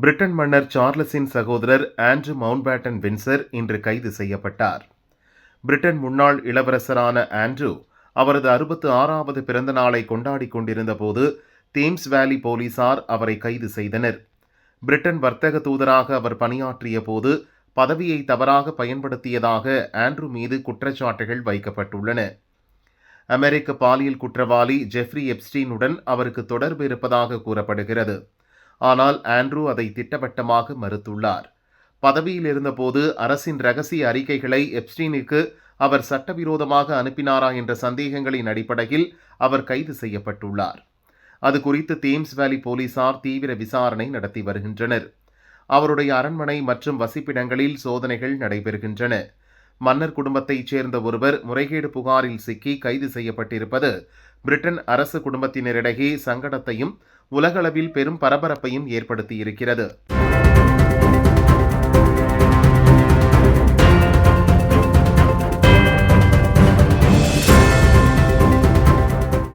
Britain மன்னர் சார்லஸின் சகோதரர் Andrew Mountbatten Windsor இன்று கைது செய்யப்பட்டார். பிரிட்டன் முன்னாள் இளவரசரான ஆண்ட்ரூ அவரது 66வது பிறந்த நாளை கொண்டாடி கொண்டிருந்த போது தேம்ஸ் வேலி போலீசார் அவரை கைது செய்தனர். பிரிட்டன் வர்த்தக தூதராக அவர் பணியாற்றிய போது பதவியை தவறாக பயன்படுத்தியதாக ஆண்ட்ரூ மீது குற்றச்சாட்டுகள் வைக்கப்பட்டுள்ளன. அமெரிக்க பாலியல் குற்றவாளி ஜெஃப்ரி எப்ஸ்டீனுடன் அவருக்கு தொடர்பு இருப்பதாக கூறப்படுகிறது. ஆனால் ஆண்ட்ரூ அதை திட்டவட்டமாக மறுத்துள்ளார். பதவியில் இருந்தபோது அரசின் ரகசிய அறிக்கைகளை எப்ஸ்டீனுக்கு அவர் சட்டவிரோதமாக அனுப்பினாரா என்ற சந்தேகங்களின் அடிப்படையில் அவர் கைது செய்யப்பட்டுள்ளார். அது குறித்து தேம்ஸ் வேலி போலீசார் தீவிர விசாரணை நடத்தி வருகின்றனர். அவருடைய அரண்மனை மற்றும் வசிப்பிடங்களில் சோதனைகள் நடைபெறுகின்றன. மன்னர் குடும்பத்தைச் சேர்ந்த ஒருவர் முறைகேடு புகாரில் சிக்கி கைது செய்யப்பட்டிருப்பது பிரிட்டன் அரசு குடும்பத்தினரிடையே சங்கடத்தையும் உலகளவில் பெரும் பரபரப்பையும் ஏற்படுத்தியிருக்கிறது.